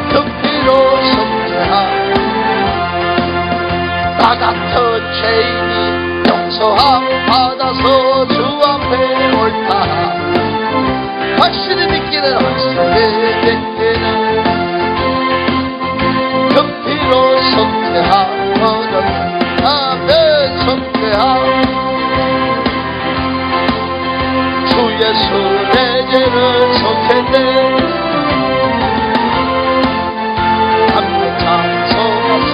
그 피로 속죄하고 나 같은 죄인이 용서함 받아서 주 앞에 옳다 확실히 믿기는 확실히 믿기는 그 피로 속죄하거든 아멘 속죄하고 주 예수 내 죄를 속했네 함께 찬송하세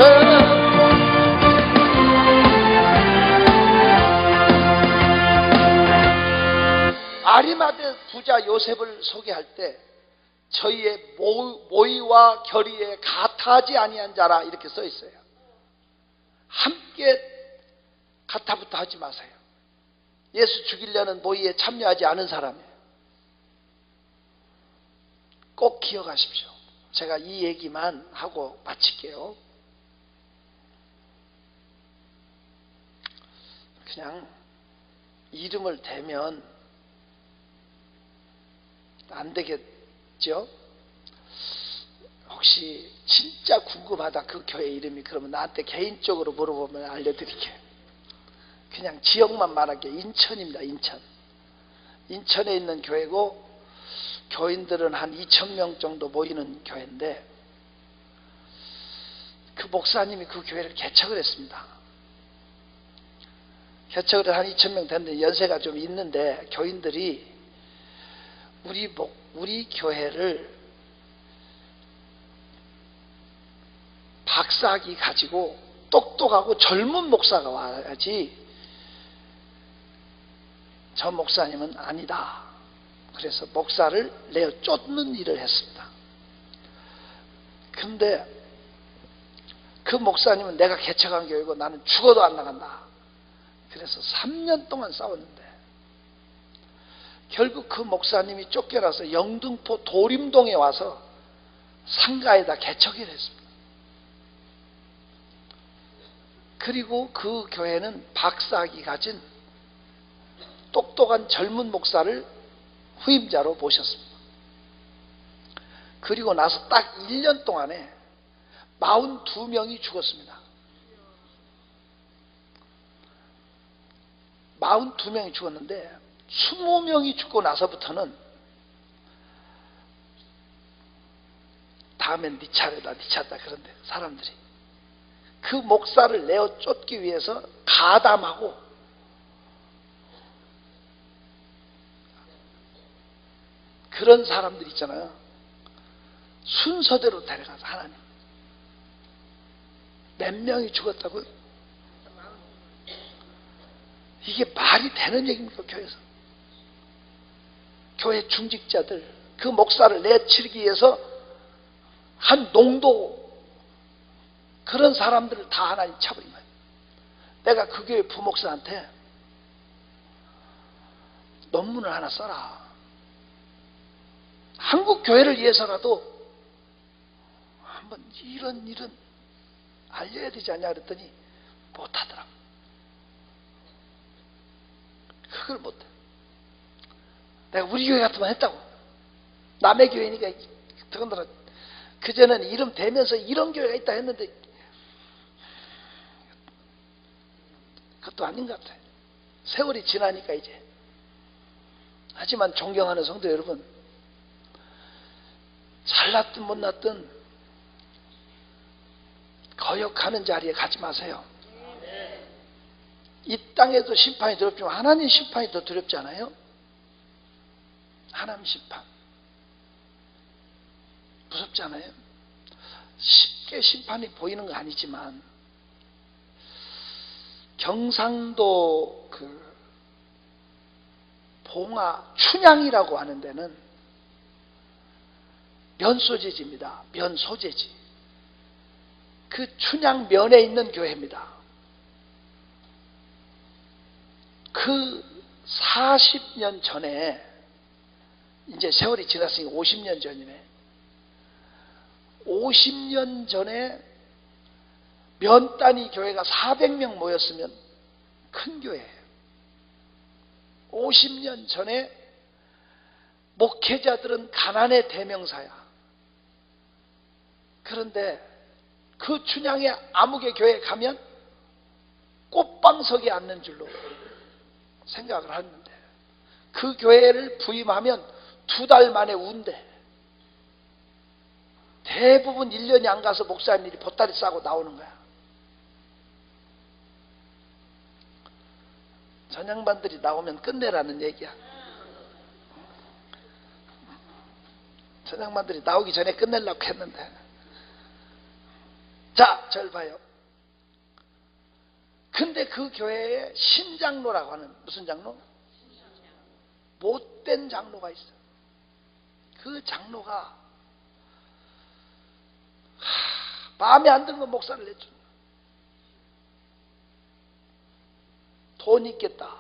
아리마대 부자 요셉을 소개할 때 저희의 모의와 결의에 가타하지 아니한 자라 이렇게 써 있어요. 함께 가타부터 하지 마세요. 예수 죽이려는 모의에 참여하지 않은 사람이에요. 꼭 기억하십시오. 제가 이 얘기만 하고 마칠게요. 그냥 이름을 대면 안 되겠죠? 혹시 진짜 궁금하다 그 교회 이름이 그러면 나한테 개인적으로 물어보면 알려드릴게요. 그냥 지역만 말할게요. 인천입니다. 인천. 인천에 있는 교회고 교인들은 한 2,000명 정도 모이는 교회인데 그 목사님이 그 교회를 개척을 했습니다. 개척을 한 2,000명 됐는데 연세가 좀 있는데 교인들이 우리 교회를 박사학위 가지고 똑똑하고 젊은 목사가 와야지 저 목사님은 아니다. 그래서 목사를 내어 쫓는 일을 했습니다. 근데 그 목사님은 내가 개척한 교회고 나는 죽어도 안 나간다. 그래서 3년 동안 싸웠는데 결국 그 목사님이 쫓겨나서 영등포 도림동에 와서 상가에다 개척을 했습니다. 그리고 그 교회는 박사학위 가진 똑똑한 젊은 목사를 후임자로 모셨습니다. 그리고 나서 딱 1년 동안에 42명이 죽었습니다. 42명이 죽었는데 20명이 죽고 나서부터는 다음엔 네 차례다 네 차례다 그런데 사람들이 그 목사를 내어 쫓기 위해서 가담하고 그런 사람들 있잖아요. 순서대로 데려가서 하나님 몇 명이 죽었다고요? 이게 말이 되는 얘기입니까? 교회에서 교회 중직자들 그 목사를 내치기 위해서 한 농도 그런 사람들을 다 하나님 차버린 거예요. 내가 그 교회 부목사한테 논문을 하나 써라. 한국 교회를 위해서라도 한번 이런 일은 알려야 되지 않냐 그랬더니 못하더라고. 그걸 못해. 내가 우리 교회 같으면 했다고. 남의 교회니까 더군다나 그전에는 이름 대면서 이런 교회가 있다 했는데 그것도 아닌 것 같아요. 세월이 지나니까 이제. 하지만 존경하는 성도 여러분, 잘났든 못났든 거역하는 자리에 가지 마세요. 이 땅에도 심판이 두렵지만 하나님 심판이 더 두렵지 않아요? 하나님 심판. 무섭지 않아요? 쉽게 심판이 보이는 거 아니지만 경상도 그 봉화 춘향이라고 하는 데는 면소재지입니다. 면소재지. 그 춘향면에 있는 교회입니다. 그 40년 전에, 이제 세월이 지났으니 50년 전이네. 50년 전에 면단위 교회가 400명 모였으면 큰 교회예요. 50년 전에 목회자들은 가난의 대명사야. 그런데 그 춘향의 아무개 교회에 가면 꽃방석에 앉는 줄로 생각을 하는데, 그 교회를 부임하면 2달 만에 운대. 대부분 1년이 안 가서 목사님들이 보따리 싸고 나오는 거야. 전양반들이 나오면 끝내라는 얘기야. 전양반들이 나오기 전에 끝내려고 했는데. 자, 절 봐요. 근데 그 교회에 신장로라고 하는, 무슨 장로? 못된 장로가 있어. 그 장로가 마음에 안 드는 건 목사를 내주는 거야. 돈 있겠다,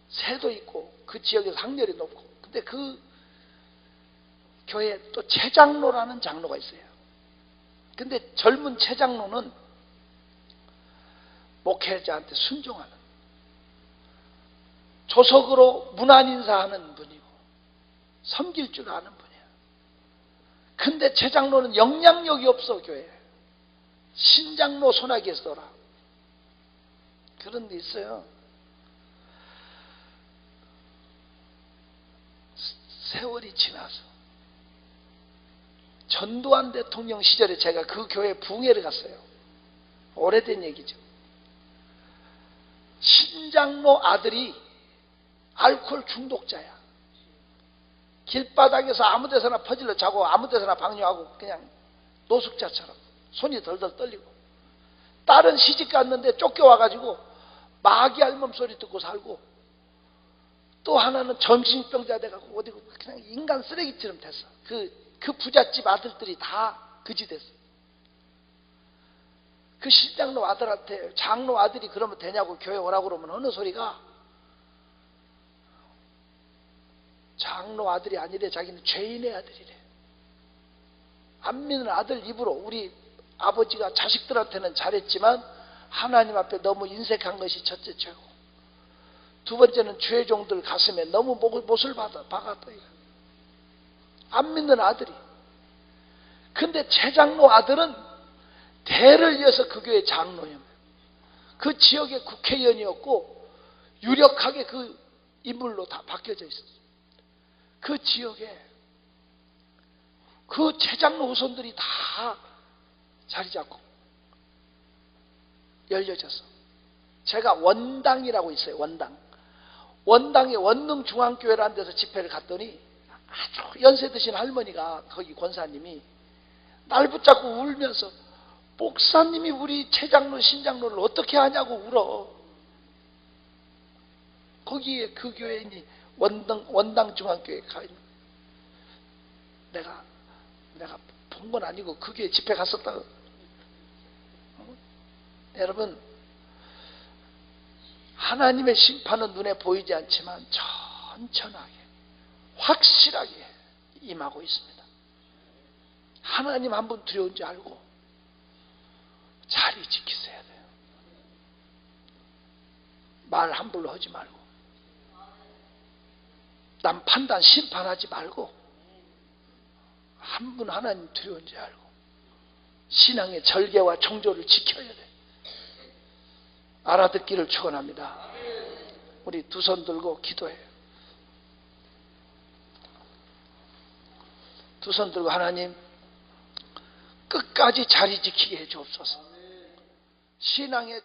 새도 있고 그 지역에서 학렬이 높고. 근데 그 교회에 또 최장로라는 장로가 있어요. 근데 젊은 최장로는 목회자한테 순종하는, 조석으로 문안인사하는 분이고 섬길 줄 아는 분이야. 근데 최장로는 영향력이 없어. 교회에 신장로 손아귀에 써라. 그런 데 있어요. 세월이 지나서 전두환 대통령 시절에 제가 그 교회 부흥회를 갔어요. 오래된 얘기죠. 신장로 아들이 알코올 중독자야. 길바닥에서 아무 데서나 퍼질러 자고 아무 데서나 방뇨하고 그냥 노숙자처럼 손이 덜덜 떨리고, 딸은 시집 갔는데 쫓겨와가지고 마귀 알몸 소리 듣고 살고, 또 하나는 정신병자 돼가지고 어디 그냥 인간 쓰레기처럼 됐어. 그 부잣집 아들들이 다 그지 됐어. 그 신장로 아들한테 장로 아들이 그러면 되냐고 교회 오라고 그러면 어느 소리가, 장로 아들이 아니래. 자기는 죄인의 아들이래. 안 믿는 아들 입으로. 우리 아버지가 자식들한테는 잘했지만 하나님 앞에 너무 인색한 것이 첫째 죄고, 두 번째는 죄종들 가슴에 너무 못을 박았다. 안 믿는 아들이. 근데 최장로 아들은 대를 이어서 그 교회 장로예요. 그 지역의 국회의원이었고 유력하게 그 인물로 다 바뀌어져 있었어요. 그 지역에 그 최장로 후손들이 다 자리 잡고 열려져서, 제가 원당이라고 있어요. 원당에 원능중앙교회라는 데서 집회를 갔더니 아주 연세 드신 할머니가, 거기 권사님이 날 붙잡고 울면서 목사님이 우리 최장로 신장로를 어떻게 하냐고 울어. 거기에 그 교회인이 원당중앙교회에 가 있는, 내가 본 건 아니고 그 교회 집회 갔었다. 여러분, 하나님의 심판은 눈에 보이지 않지만 천천하게 확실하게 임하고 있습니다. 하나님 한 분 두려운지 알고 자리 지키셔야 돼요. 말 함부로 하지 말고, 남 판단 심판하지 말고, 한 분 하나님 두려운지 알고 신앙의 절개와 정조를 지켜야 돼. 알아듣기를 축원합니다. 우리 두 손 들고 기도해요. 두 손 들고, 하나님 끝까지 자리 지키게 해 주옵소서. 신앙의